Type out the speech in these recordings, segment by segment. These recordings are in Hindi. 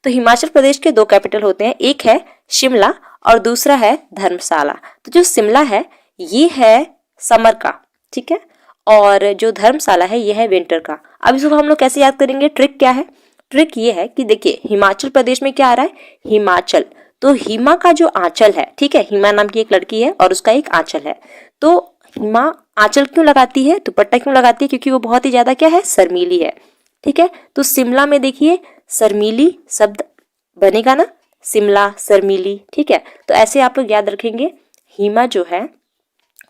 तो हिमाचल प्रदेश के 2 कैपिटल होते हैं, एक है शिमला और दूसरा है धर्मशाला। तो जो शिमला है ये है समर का, ठीक है, और जो धर्मशाला है ये है विंटर का। अब इसको हम लोग कैसे याद करेंगे, ट्रिक क्या है, ट्रिक ये है कि देखिए हिमाचल प्रदेश में क्या आ रहा है, हिमाचल, तो हिमा का जो आंचल है, ठीक है, हिमा नाम की एक लड़की है और उसका एक आंचल है, तो हिमा आंचल क्यों लगाती है, दुपट्टा क्यों लगाती है, क्योंकि वो बहुत ही ज्यादा क्या है, शर्मीली है, ठीक है। तो शिमला में देखिए शर्मीली शब्द बनेगा ना, शिमला शर्मीली, ठीक है। तो ऐसे आप लोग याद रखेंगे, हिमा जो है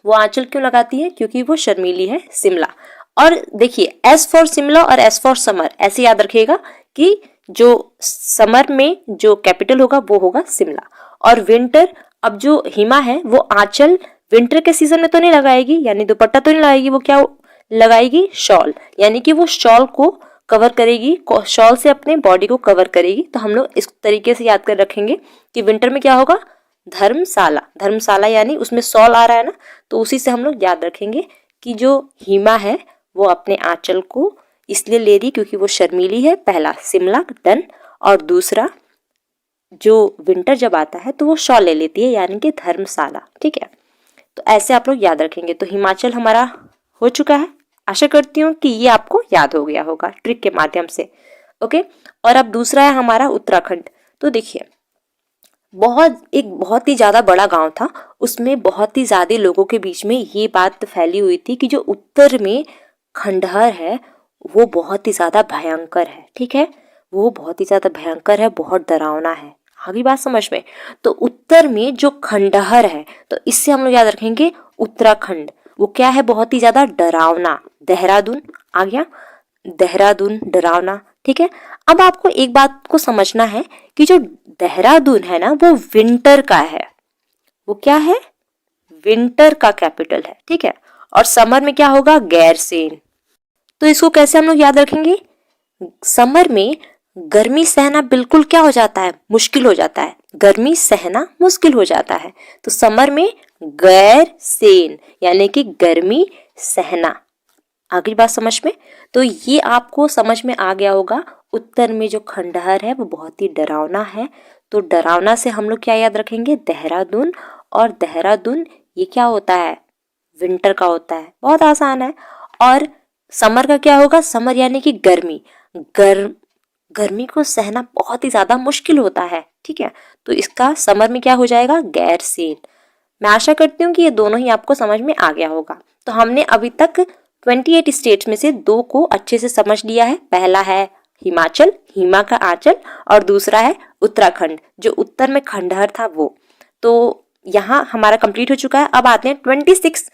वो आंचल क्यों लगाती है, क्योंकि वो शर्मीली है, शिमला। और देखिए एस फॉर शिमला और एस फॉर समर, ऐसे याद रखिएगा कि जो समर में जो कैपिटल होगा वो होगा शिमला। और विंटर, अब जो हिमा है वो आंचल विंटर के सीजन में तो नहीं लगाएगी, यानी दुपट्टा तो नहीं लगाएगी, वो क्या लगाएगी, शॉल, यानी कि वो शॉल को कवर करेगी, शॉल से अपने बॉडी को कवर करेगी। तो हम लोग इस तरीके से याद कर रखेंगे कि विंटर में क्या होगा, धर्मशाला, धर्मशाला यानी उसमें शॉल आ रहा है ना, तो उसी से हम लोग याद रखेंगे कि जो हिमा है वो अपने आंचल को इसलिए ले रही क्योंकि वो शर्मीली है, पहला शिमला डन, और दूसरा जो विंटर जब आता है तो वो शॉल ले लेती है, यानी कि धर्मशाला, ठीक है। तो ऐसे आप लोग याद रखेंगे। तो हिमाचल हमारा हो चुका है, आशा करती हूँ कि ये आपको याद हो गया होगा ट्रिक के माध्यम से, ओके। और अब दूसरा है हमारा उत्तराखंड। तो देखिए बहुत ही ज्यादा बड़ा गांव था, उसमें बहुत ही ज्यादा लोगों के बीच में ये बात फैली हुई थी कि जो उत्तर में खंडहर है वो बहुत ही ज्यादा भयंकर है, ठीक है, वो बहुत ही ज्यादा भयंकर है, बहुत डरावना है। आगे बात समझ में। तो उत्तर में जो खंडहर है, तो इससे हम लोग याद रखेंगे उत्तराखंड, वो क्या है, बहुत ही ज्यादा डरावना। देहरादून आ गया, देहरादून डरावना, ठीक है। अब आपको एक बात को समझना है कि जो देहरादून है ना वो विंटर का है, वो क्या है, विंटर का कैपिटल है, ठीक है। और समर में क्या होगा, गैरसेन। तो इसको कैसे हम लोग याद रखेंगे, समर में गर्मी सहना बिल्कुल क्या हो जाता है, मुश्किल हो जाता है, गर्मी सहना मुश्किल हो जाता है। तो समर में गैरसेन यानी कि गर्मी सहना। आगे बात समझ में। तो ये आपको समझ में आ गया होगा, उत्तर में जो खंडहर है वो बहुत ही डरावना है। तो डरावना से हम लोग क्या याद रखेंगे, देहरादून। और देहरादून ये क्या होता है, विंटर का होता है, बहुत आसान है। और समर का क्या होगा, समर यानी कि गर्मी, गर्मी को सहना बहुत ही ज्यादा मुश्किल होता है, ठीक है। तो इसका समर में क्या हो जाएगा, गैरसेन। मैं आशा करती हूँ कि ये दोनों ही आपको समझ में आ गया होगा। तो हमने अभी तक 28 स्टेट्स में से 2 को अच्छे से समझ लिया है। पहला है हिमाचल, हिमा का आंचल, और दूसरा है उत्तराखंड, जो उत्तर में खंडहर था वो। तो यहाँ हमारा कंप्लीट हो चुका है। अब आते हैं 26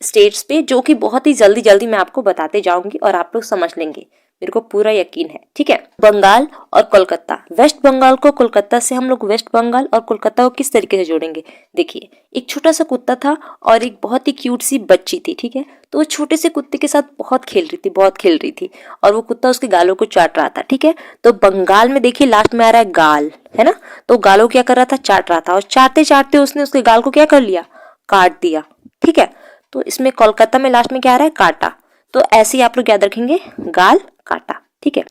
स्टेट्स पे, जो कि बहुत ही जल्दी जल्दी मैं आपको बताते जाऊंगी और आप लोग समझ लेंगे, मेरे को पूरा यकीन है, ठीक है। बंगाल और कोलकाता, वेस्ट बंगाल को कोलकाता से हम लोग वेस्ट बंगाल और कोलकाता को किस तरीके से जोड़ेंगे, देखिए एक छोटा सा कुत्ता था और एक बहुत ही क्यूट सी बच्ची थी, ठीक है। तो वो छोटे से कुत्ते के साथ बहुत खेल रही थी और वो कुत्ता उसके गालों को चाट रहा था, ठीक है। तो बंगाल में देखिए लास्ट में आ रहा है गाल, है ना, तो गालों क्या कर रहा था, चाट रहा था, और चाटते चाटते उसने उसके गाल को क्या कर लिया, काट दिया, ठीक है। तो इसमें कोलकाता में लास्ट में क्या आ रहा है, काटा। तो ऐसे ही आप लोग याद रखेंगे, गाल काटा, ठीक है।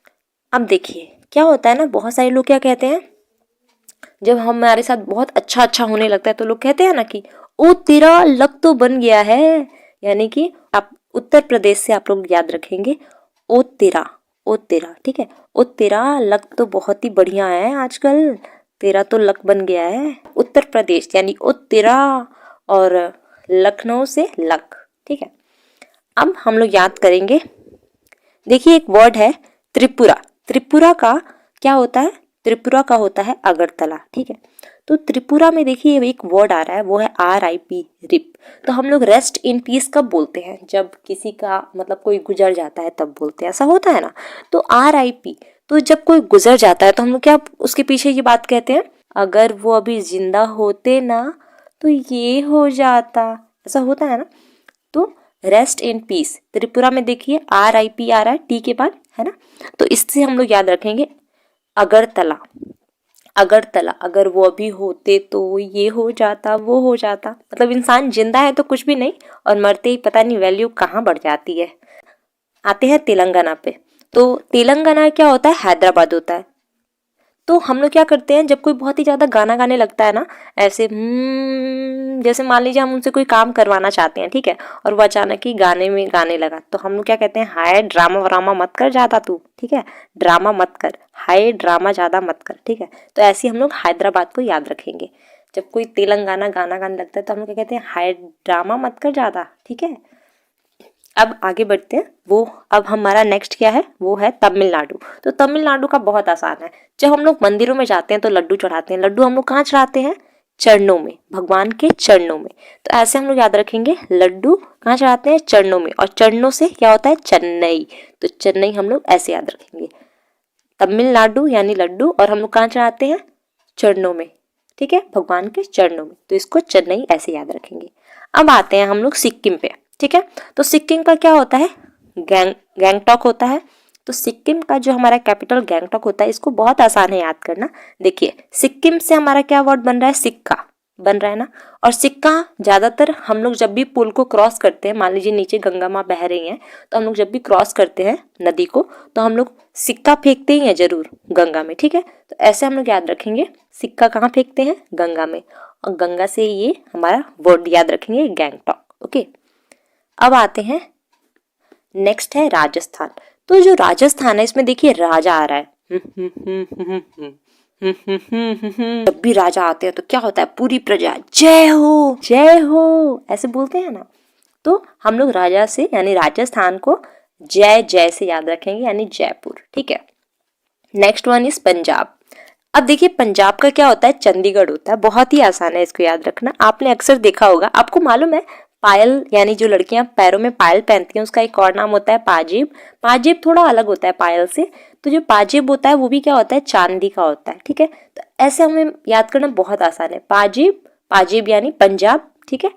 अब देखिए क्या होता है ना, बहुत सारे लोग क्या कहते हैं, जब हमारे साथ बहुत अच्छा होने लगता है तो लोग कहते हैं ना कि ओ तेरा लक तो बन गया है, यानी कि आप उत्तर प्रदेश से आप लोग याद रखेंगे ओ तेरा, ठीक है। ओ तेरा लक तो बहुत ही बढ़िया है आजकल, तेरा तो लक बन गया है। उत्तर प्रदेश यानी ओ तेरा, और लखनऊ से लक, ठीक है। अब हम लोग याद करेंगे, देखिए एक वर्ड है त्रिपुरा, त्रिपुरा का क्या होता है, त्रिपुरा का होता है अगरतला, ठीक है। तो त्रिपुरा में देखिए एक वर्ड आ रहा है, वो है RIP, रिप। तो हम लोग रेस्ट इन पीस कब बोलते हैं, जब किसी का मतलब कोई गुजर जाता है तब बोलते हैं, ऐसा होता है ना। तो RIP, तो जब कोई गुजर जाता है तो हम लोग क्या उसके पीछे ये बात कहते हैं, अगर वो अभी जिंदा होते ना तो ये हो जाता, ऐसा होता है ना। तो रेस्ट इन पीस त्रिपुरा में देखिए RIP आ रहा है टी के बाद, है ना। तो इससे हम लोग याद रखेंगे अगरतला, अगरतला, अगर वो अभी होते तो ये हो जाता, वो हो जाता, मतलब इंसान जिंदा है तो कुछ भी नहीं, और मरते ही पता नहीं वैल्यू कहाँ बढ़ जाती है। आते हैं तेलंगाना पे। तो तेलंगाना क्या होता है, हैदराबाद होता है। तो हम लोग क्या करते हैं, जब कोई बहुत ही ज़्यादा गाना गाने लगता है ना, ऐसे जैसे मान लीजिए हम उनसे कोई काम करवाना चाहते हैं, ठीक है, और वो अचानक ही गाने में गाने लगा, तो हम लोग क्या कहते हैं, हाय ड्रामा व्रामा मत कर ज़्यादा तू, ठीक है, ड्रामा मत कर, हाय ड्रामा ज़्यादा मत कर, ठीक है। तो ऐसे हम लोग हैदराबाद को याद रखेंगे। जब कोई तेलंगाना गाना गाने लगता है तो हम लोग क्या कहते हैं, हाय ड्रामा मत कर ज़्यादा, ठीक है। अब आगे बढ़ते हैं। वो अब हमारा नेक्स्ट क्या है, वो है तमिलनाडु। तो तमिलनाडु का बहुत आसान है। जब हम लोग मंदिरों में जाते हैं तो लड्डू चढ़ाते हैं। लड्डू हम लोग कहाँ चढ़ाते हैं, चरणों में, भगवान के चरणों में। तो ऐसे हम लोग याद रखेंगे, लड्डू कहाँ चढ़ाते हैं, चरणों में, और चरणों से क्या होता है, चेन्नई। तो चेन्नई हम लोग ऐसे याद रखेंगे, तमिलनाडु यानी लड्डू, और हम लोग कहाँ चढ़ाते हैं, चरणों में, ठीक है, भगवान के चरणों में। तो इसको चेन्नई ऐसे याद रखेंगे। अब आते हैं हम लोग सिक्किम पे, ठीक है। तो सिक्किम का क्या होता है, गैंगटॉक होता है। तो सिक्किम का जो हमारा कैपिटल गैंगटॉक होता है, इसको बहुत आसान है याद करना। देखिए सिक्किम से हमारा क्या वर्ड बन रहा है, सिक्का बन रहा है ना। और सिक्का ज्यादातर हम लोग जब भी पुल को क्रॉस करते हैं, मान लीजिए नीचे गंगा माँ बह रही हैं, तो हम लोग जब भी क्रॉस करते हैं नदी को, तो हम लोग सिक्का फेंकते ही हैं जरूर गंगा में, ठीक है। तो ऐसे हम लोग याद रखेंगे, सिक्का कहाँ फेंकते हैं, गंगा में, और गंगा से ये हमारा वर्ड याद रखेंगे, गैंगटॉक। ओके, अब आते हैं, नेक्स्ट है राजस्थान। तो जो राजस्थान है, इसमें देखिए राजा आ रहा है। जब भी राजा आते हैं तो क्या होता है, पूरी प्रजा जय हो ऐसे बोलते हैं ना। तो हम लोग राजा से यानी राजस्थान को जय जय से याद रखेंगे, यानी जयपुर, ठीक है। Next one is Punjab. अब देखिए पंजाब का क्या होता है, चंडीगढ़ होता है। बहुत ही आसान है इसको याद रखना, आपने अक्सर देखा होगा। आपको मालूम है पायल, यानी जो लड़कियां पैरों में पायल पहनती हैं, उसका एक और नाम होता है पाजेब। पाजेब थोड़ा अलग होता है पायल से। तो जो पाजेब होता है वो भी क्या होता है, चांदी का होता है, ठीक है। तो ऐसे हमें याद करना बहुत आसान है, पाजेब, पाजेब यानी पंजाब, ठीक है,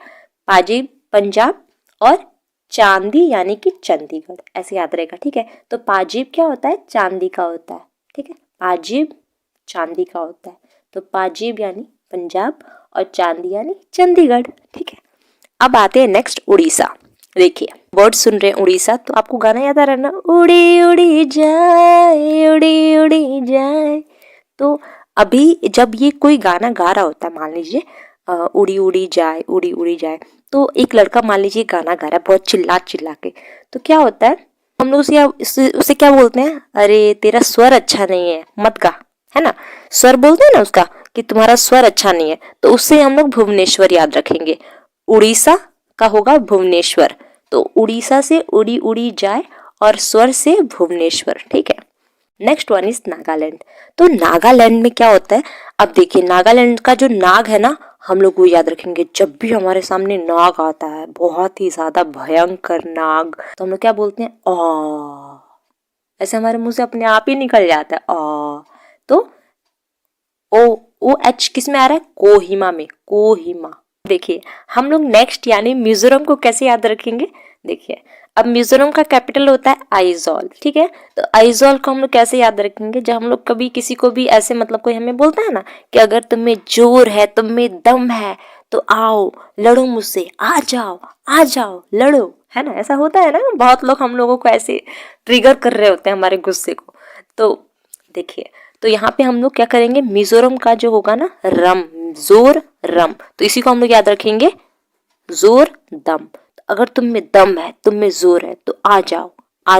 पाजेब पंजाब, और चांदी यानी कि चंडीगढ़, ऐसे याद रहेगा, ठीक है। तो पाजेब क्या होता है, चांदी का होता है, ठीक है, पाजेब चांदी का होता है। तो पाजेब यानी पंजाब और चांदी यानी चंडीगढ़, ठीक है। अब आते हैं नेक्स्ट उड़ीसा। देखिए वर्ड सुन रहे हैं उड़ीसा, तो आपको गाना याद आ रहा है ना, उड़ी उड़ी जाए उड़ी उड़ी जाए। तो अभी जब ये कोई गाना गा रहा होता है, मान लीजिए उड़ी उड़ी जाए उड़ी उड़ी जाए, तो एक लड़का मान लीजिए गाना गा रहा है बहुत चिल्ला चिल्ला के, तो क्या होता है, हम लोग उसे क्या बोलते हैं, अरे तेरा स्वर अच्छा नहीं है मत गा, है ना, स्वर बोलते हैं ना उसका, कि तुम्हारा स्वर अच्छा नहीं है। तो उससे हम लोग भुवनेश्वर याद रखेंगे। उड़ीसा का होगा भुवनेश्वर। तो उड़ीसा से उड़ी उड़ी जाए, और स्वर से भुवनेश्वर, ठीक है। Next one is Nagaland. तो नागालैंड में क्या होता है, अब देखिए नागालैंड का जो नाग है ना, हम लोग वो याद रखेंगे। जब भी हमारे सामने नाग आता है, बहुत ही ज्यादा भयंकर नाग, तो हम लोग क्या बोलते हैं, आ, ऐसे हमारे मुंह से अपने आप ही निकल जाता है आ। तो ओ एच किस में आ रहा है, कोहिमा में, कोहिमा। देखिए हम लोग नेक्स्ट यानी मिजोरम को कैसे याद रखेंगे। देखिए अब मिजोरम का कैपिटल होता है आइजॉल, ठीक है। तो आइजॉल को हम लोग कैसे याद रखेंगे, जब हम लोग कभी किसी को भी ऐसे मतलब कोई हमें बोलता है ना कि अगर तुम्हें जोर है, तुम्हें दम है, तो आओ लड़ो मुझसे, आ जाओ लड़ो, है ना, ऐसा होता है ना। बहुत लोग हम लोगों को ऐसे ट्रिगर कर रहे होते हैं हमारे गुस्से को। तो देखिए, तो यहाँ पे हम लोग क्या करेंगे, मिजोरम का जो होगा ना रम, जोर रम, तो इसी को हम लोग याद रखेंगे, जोर दम। तो अगर तुम में दम है, तुम में जोर है, तो आ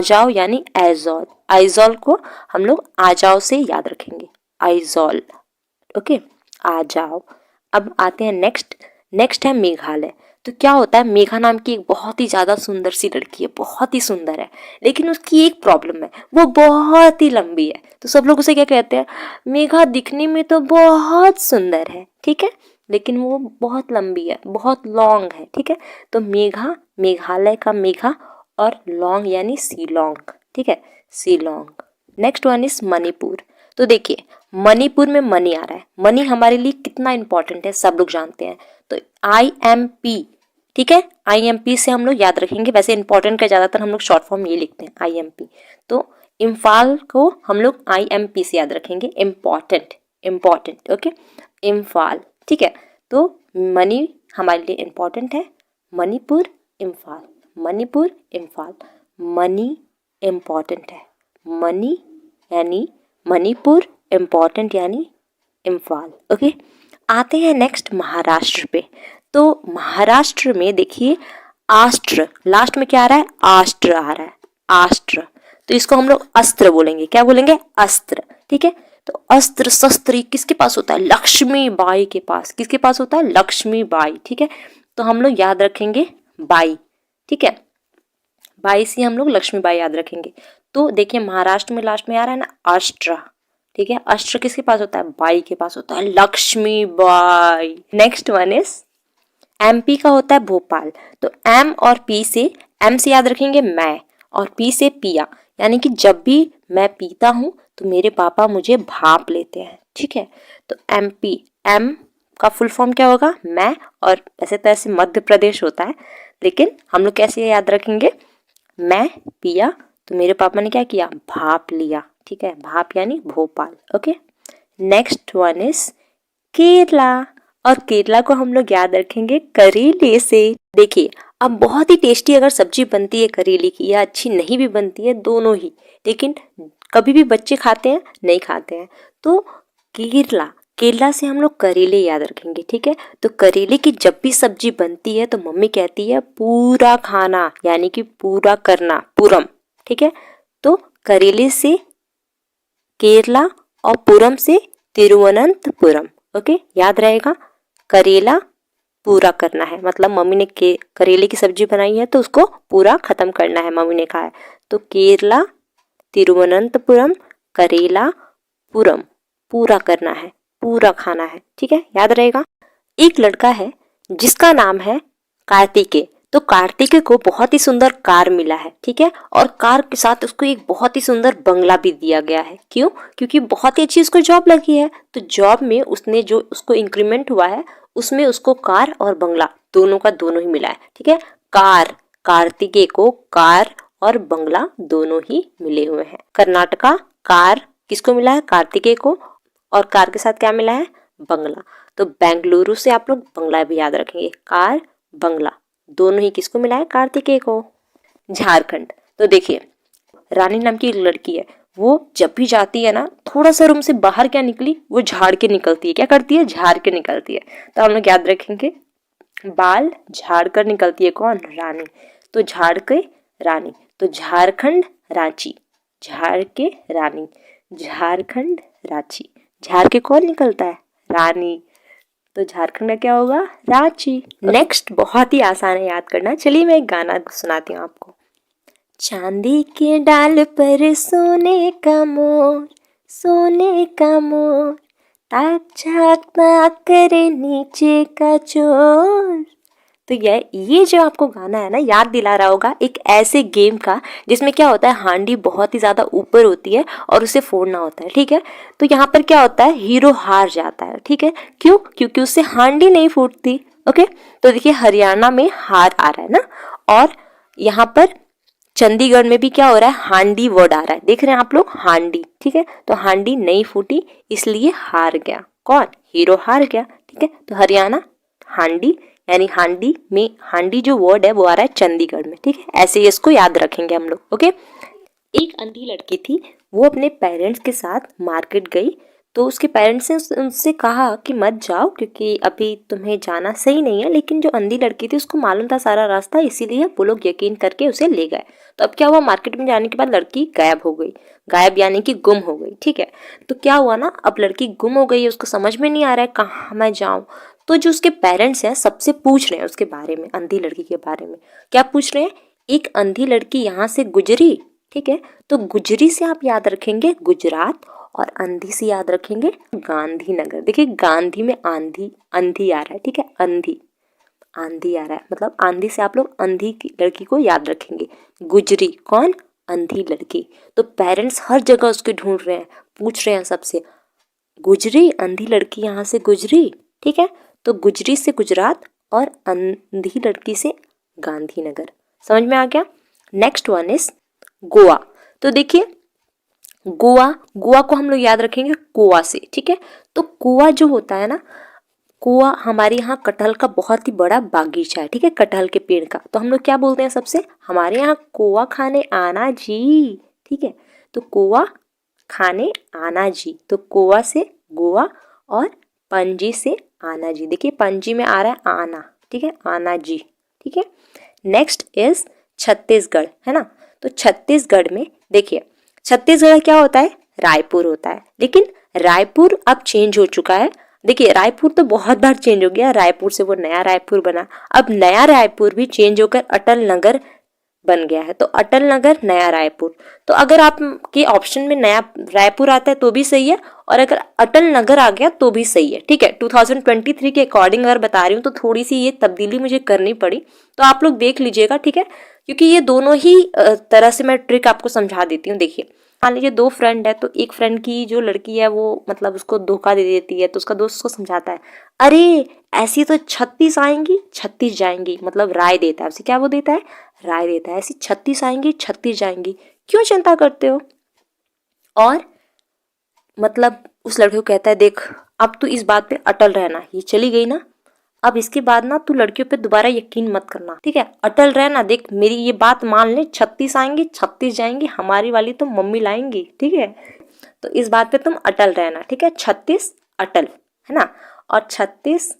जाओ यानी आइजॉल। आइजॉल को हम लोग आ जाओ से याद रखेंगे, आइजॉल, ओके, आ जाओ। अब आते हैं नेक्स्ट है मेघालय। तो क्या होता है, मेघा नाम की एक बहुत ही ज्यादा सुंदर सी लड़की है, बहुत ही सुंदर है, लेकिन उसकी एक प्रॉब्लम है, वो बहुत ही लंबी है। तो सब लोग उसे क्या कहते हैं, मेघा दिखने में तो बहुत सुंदर है, ठीक है, लेकिन वो बहुत लंबी है, बहुत लॉन्ग है, ठीक है। तो मेघा, मेघालय का मेघा, और लॉन्ग यानी सीलोंग, ठीक है, Shillong. Next one is Manipur. तो देखिए मणिपुर में मनी आ रहा है। मनी हमारे लिए कितना इंपॉर्टेंट है सब लोग जानते हैं। तो IMP, ठीक है, IMP से हम लोग याद रखेंगे। वैसे इंपॉर्टेंट का ज्यादातर हम लोग शॉर्ट फॉर्म ये लिखते हैं IMP। तो इम्फाल को हम लोग IMP से याद रखेंगे, इम्पॉर्टेंट, ओके, इम्फाल, ठीक है। तो मनी हमारे लिए इंपॉर्टेंट है, मणिपुर इम्फाल, मणिपुर इम्फाल, मनी इम्पॉर्टेंट है, मनी यानी मणिपुर इम्पॉर्टेंट यानी इम्फाल। ओके, आते हैं नेक्स्ट महाराष्ट्र पे। तो महाराष्ट्र में देखिए आष्ट्र, लास्ट में क्या आ रहा है, आष्ट्र आ रहा है, आष्ट्र। तो इसको हम लोग अस्त्र बोलेंगे, क्या बोलेंगे, अस्त्र। ठीक है, तो अस्त्र शस्त्र किसके पास होता है, लक्ष्मीबाई के पास। किसके पास होता है, लक्ष्मीबाई। ठीक है, तो हम लोग याद रखेंगे बाई। ठीक है, बाई से हम लोग लक्ष्मीबाई याद रखेंगे। तो देखिए महाराष्ट्र में लास्ट में आ रहा है ना अस्त्र। ठीक है, अस्त्र किसके पास होता है, बाई के पास होता है, Laxmibai. Next one is MP का होता है भोपाल। तो एम और पी से, एम से याद रखेंगे मैं, और पी से पिया, यानी कि जब भी मैं पीता हूं तो मेरे पापा मुझे भाप लेते हैं। ठीक है, तो एमपी, एम का फुल फॉर्म क्या होगा, मैं, और ऐसे तैसे मध्य प्रदेश होता है, लेकिन हम लोग कैसे याद रखेंगे, मैं पिया तो मेरे पापा ने क्या किया, भाप लिया। ठीक है, भाप यानी Bhopal. Okay, next one is Kerala, और केरला को हम लोग याद रखेंगे करेले से। देखिए अब बहुत ही टेस्टी अगर सब्जी बनती है करेले की, या अच्छी नहीं भी बनती है, दोनों ही, लेकिन कभी भी बच्चे खाते हैं, नहीं खाते हैं। तो केरला, केरला से हम लोग करेले याद रखेंगे। ठीक है, तो करेले की जब भी सब्जी बनती है तो मम्मी कहती है पूरा खाना, यानी कि पूरा करना, पूरम। ठीक है, तो करेले से केरला और पुरम से तिरुवनंतपुरम। ओके, याद रहेगा, करेला पूरा करना है, मतलब मम्मी ने करेले की सब्जी बनाई है तो उसको पूरा खत्म करना है, मम्मी ने कहा है। तो केरला, तिरुवनंतपुरम, करेला, पुरम, पूरा करना है, पूरा खाना है। ठीक है, याद रहेगा। एक लड़का है जिसका नाम है कार्तिकेय। तो कार्तिकेय को बहुत ही सुंदर कार मिला है। ठीक है, और कार के साथ उसको एक बहुत ही सुंदर बंगला भी दिया गया है। क्यों, क्योंकि बहुत ही अच्छी उसको जॉब लगी है। तो जॉब में उसने जो उसको इंक्रीमेंट हुआ है उसमें उसको कार और बंगला दोनों का दोनों ही मिला है। ठीक है, कार, कार्तिकेय को कार और बंगला दोनों ही मिले हुए हैं। कर्नाटका, कार किसको मिला है, कार्तिकेय को, और कार के साथ क्या मिला है, बंगला। तो बेंगलुरु से आप लोग बंगला भी याद रखेंगे, कार बंगला दोनों ही किसको मिला है, कार्तिकेय को। झारखंड, तो देखिए रानी नाम की एक लड़की है, वो जब भी जाती है ना, थोड़ा सा रूम से बाहर क्या निकली, वो झाड़ के निकलती है। क्या करती है, झाड़ के निकलती है। तो हम लोग याद रखेंगे बाल झाड़ कर निकलती है, कौन, रानी। तो झाड़ के रानी, तो झारखंड रांची, झाड़ के रानी, झारखंड रांची, झाड़ के कौन निकलता है, रानी। तो झारखंड का क्या होगा, रांची। नेक्स्ट बहुत ही आसान है याद करना। चलिए मैं एक गाना सुनाती हूँ आपको। चांदी के डाल पर सोने का मोर, सोने का मोर, ताक झाक ना करे नीचे का चोर। तो ये जो आपको गाना है ना, याद दिला रहा होगा एक ऐसे गेम का जिसमें क्या होता है, हांडी बहुत ही ज्यादा ऊपर होती है और उसे फोड़ना होता है। ठीक है, तो यहाँ पर क्या होता है, हीरो हार जाता है। ठीक है, क्यों, क्योंकि उससे हांडी नहीं फूटती। ओके, तो देखिए हरियाणा में हार आ रहा है ना, और यहाँ पर चंडीगढ़ में भी क्या हो रहा है, हांडी वर्ड आ रहा है, देख रहे हैं आप लोग, हांडी। ठीक है, तो हांडी नहीं फूटी इसलिए हार गया, कौन, हीरो हार गया। ठीक है, तो हरियाणा हांडी, यानी हांडी में, हांडी जो वर्ड है वो आ रहा है चंडीगढ़ में। ठीक है, ऐसे ही इसको याद रखेंगे हम लोग। ओके, एक अंधी लड़की थी, वो अपने पेरेंट्स के साथ मार्केट गई। तो उसके पेरेंट्स ने उनसे कहा कि मत जाओ क्योंकि अभी तुम्हें जाना सही नहीं है, लेकिन जो अंधी लड़की थी उसको मालूम था सारा रास्ता, इसीलिए वो लोग यकीन करके उसे ले गए। तो अब क्या हुआ, मार्केट में जाने के बाद लड़की गायब हो गई, गायब यानी कि गुम हो गई। ठीक है, तो क्या हुआ ना, अब लड़की गुम हो गई है, उसको समझ में नहीं आ रहा है कहाँ मैं जाऊँ। तो जो उसके पेरेंट्स हैं सबसे पूछ रहे हैं उसके बारे में, अंधी लड़की के बारे में। क्या पूछ रहे हैं, एक अंधी लड़की यहाँ से गुजरी। ठीक है, तो गुजरी से आप याद रखेंगे गुजरात, और अंधी से याद रखेंगे गांधीनगर। देखिए गांधी में आंधी, अंधी आ रहा है। ठीक है, अंधी, आंधी आ रहा है, मतलब आंधी से आप लोग अंधी की लड़की को याद रखेंगे। गुजरी कौन, अंधी लड़की। तो पेरेंट्स हर जगह उसके ढूंढ रहे हैं, पूछ रहे हैं सबसे, गुजरी, अंधी लड़की यहाँ से गुजरी। ठीक है, तो गुजरी से गुजरात और अंधी लड़की से गांधीनगर। समझ में आ गया। Next one is Goa. तो देखिए गोवा, गोवा को हम लोग याद रखेंगे गोवा से। ठीक है, तो गोवा जो होता है ना, गोवा हमारे यहाँ कटहल का बहुत ही बड़ा बागीचा है। ठीक है, कटहल के पेड़ का। तो हम लोग क्या बोलते हैं सबसे, हमारे यहाँ गोवा खाने आना जी। ठीक है, तो गोवा खाने आना जी, तो गोवा से गोवा और पणजी से आना जी। देखिए पणजी में आ रहा है आना, ठीक है, आना जी, ठीक है। नेक्स्ट इज छत्तीसगढ़, है ना। तो छत्तीसगढ़ में देखिए, छत्तीसगढ़ क्या होता है, रायपुर होता है, लेकिन रायपुर अब चेंज हो चुका है। देखिए रायपुर तो बहुत बार चेंज हो गया, रायपुर से वो नया रायपुर बना, अब नया रायपुर भी चेंज होकर अटल नगर बन गया है। तो अटल नगर, नया रायपुर। तो अगर आपके ऑप्शन में नया रायपुर आता है तो भी सही है, और अगर अटल नगर आ गया तो भी सही है, ठीक है। 2023 के अकॉर्डिंग अगर बता रही हूँ तो थोड़ी सी ये तब्दीली मुझे करनी पड़ी, तो आप लोग देख लीजिएगा, ठीक है, क्योंकि ये दोनों ही तरह से मैं ट्रिक आपको समझा देती हूँ। देखिए मान लीजिए दो फ्रेंड है, तो एक फ्रेंड की जो लड़की है वो मतलब उसको धोखा दे देती है, तो उसका दोस्त उसको समझाता है, अरे ऐसी तो 36 आएंगी 36 जाएंगी, मतलब राय देता है, उसे क्या वो देता है, राय देता है, ऐसी 36 आएंगी 36 जाएंगी, क्यों चिंता करते हो। और मतलब उस लड़के को कहता है, देख अब तू इस बात पे अटल रहना, ये चली गई ना, अब इसके बाद ना तू लड़कियों पे दोबारा यकीन मत करना, ठीक है, अटल रहना, देख मेरी ये बात मान ले, 36 आएंगी 36 जाएंगी, हमारी वाली तो मम्मी लाएंगी, ठीक है, तो इस बात पे तुम अटल रहना, ठीक है, 36 अटल, है ना। और 36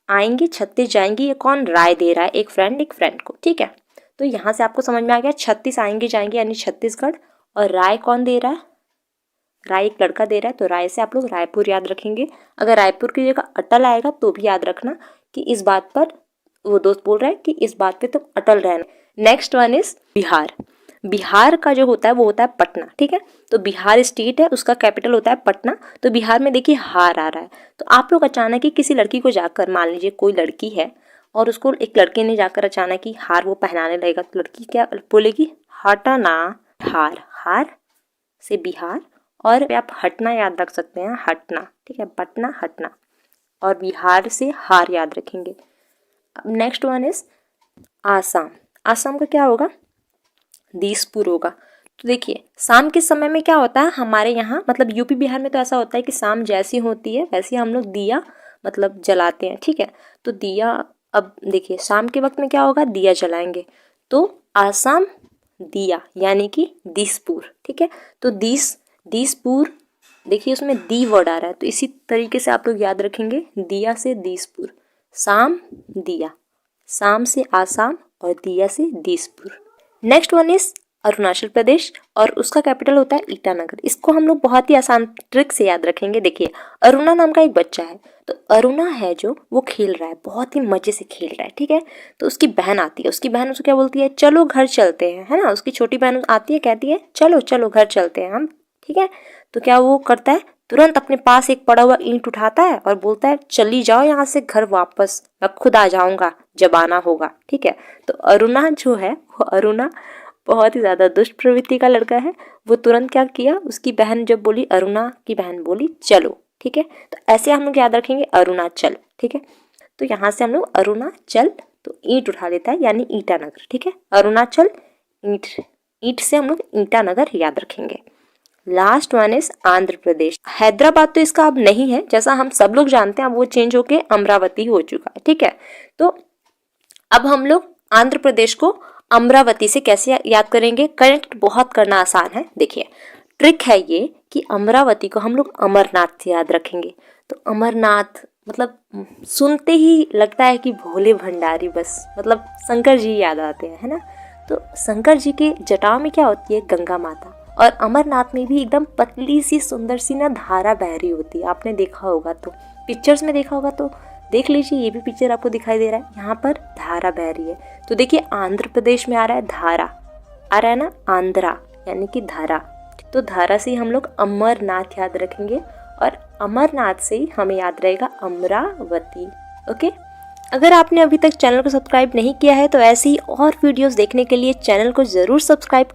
आएंगी 36 जाएंगी, ये कौन राय दे रहा है, एक फ्रेंड को, ठीक है। तो यहाँ से आपको समझ में आ गया 36 आएंगी जाएंगी यानी छत्तीसगढ़, और राय कौन दे रहा है, राय एक लड़का दे रहा है, तो राय से आप लोग रायपुर याद रखेंगे। अगर रायपुर की जगह अटल आएगा तो भी याद रखना कि इस बात पर वो दोस्त बोल रहा है कि इस बात पे तुम अटल रहना। Next one is Bihar. Bihar का जो होता है वो होता है पटना, ठीक है, तो बिहार स्टेट है, उसका कैपिटल होता है पटना। तो बिहार में देखिए हार आ रहा है, तो आप लोग अचानक ही किसी लड़की को जाकर, मान लीजिए कोई लड़की है और उसको एक लड़के ने जाकर अचानक ही हार वो पहनाने लगेगा, तो लड़की क्या बोलेगी, हटा ना, हार, हार से बिहार, और आप हटना याद रख सकते हैं, हटना, ठीक है, पटना हटना, और बिहार से हार याद रखेंगे। Next one is Assam. Assam का क्या होगा, दिसपुर होगा। तो देखिए शाम के समय में क्या होता है हमारे यहाँ, मतलब यूपी बिहार में तो ऐसा होता है कि शाम जैसी होती है वैसे हम लोग दिया मतलब जलाते हैं, ठीक है, तो दिया, अब देखिए शाम के वक्त में क्या होगा, दिया जलाएंगे, तो आसाम दिया यानी कि दिसपुर, ठीक है, तो दिसपुर, देखिए उसमें दी वर्ड आ रहा है, तो इसी तरीके से आप लोग याद रखेंगे, दिया से दिसपुर, शाम दिया, शाम से आसाम, और दिया से Dispur. Next one is Arunachal Pradesh, और उसका कैपिटल होता है ईटानगर। इसको हम लोग बहुत ही आसान ट्रिक से याद रखेंगे। देखिए अरुणा नाम का एक बच्चा है, तो अरुणा है जो वो खेल रहा है, बहुत ही मजे से खेल रहा है, ठीक है, तो उसकी बहन आती है, उसकी बहन उसको क्या बोलती है, चलो घर चलते हैं, है ना, उसकी छोटी बहन आती है, कहती है चलो चलो घर चलते हैं हम, ठीक है, तो क्या वो करता है, तुरंत अपने पास एक पड़ा हुआ ईंट उठाता है और बोलता है चली जाओ यहाँ से घर वापस, मैं खुद आ जाऊंगा जब आना होगा, ठीक है। तो अरुणा जो है वो, अरुणा बहुत ही ज़्यादा दुष्ट प्रवृत्ति का लड़का है, वो तुरंत क्या किया, उसकी बहन जब बोली, अरुणा की बहन बोली चलो, ठीक है, तो ऐसे हम लोग याद रखेंगे अरुणाचल, ठीक है, तो यहाँ से हम लोग अरुणाचल, तो ईंट उठा लेता है यानी ईटानगर, ठीक है, अरुणाचल ईंट, ईंट से हम लोग ईटानगर याद रखेंगे। Last one is Andhra Pradesh. Hyderabad तो इसका अब नहीं है, जैसा हम सब लोग जानते हैं, अब वो चेंज होके अमरावती हो चुका है, ठीक है, तो अब हम लोग आंध्र प्रदेश को अमरावती से कैसे याद करेंगे, कनेक्ट बहुत करना आसान है। देखिए ट्रिक है ये कि अमरावती को हम लोग अमरनाथ से याद रखेंगे, तो अमरनाथ मतलब सुनते ही लगता है कि भोले भंडारी, बस मतलब शंकर जी याद आते हैं, है ना, तो शंकर जी के जटाओं में क्या होती है, गंगा माता, और अमरनाथ में भी एकदम पतली सी सुंदर सी ना धारा बह रही होती है, आपने देखा होगा, तो पिक्चर्स में देखा होगा, तो देख लीजिए ये भी पिक्चर आपको दिखाई दे रहा है, यहाँ पर धारा बह रही है, तो देखिए आंध्र प्रदेश में आ रहा है धारा, आ रहा है ना, आंध्रा यानी कि धारा, तो धारा से हम लोग अमरनाथ याद रखेंगे, और अमरनाथ से ही हमें याद रहेगा अमरावती, ओके। अगर आपने अभी तक चैनल को सब्सक्राइब नहीं किया है तो ऐसी ही और वीडियोस देखने के लिए चैनल को ज़रूर सब्सक्राइब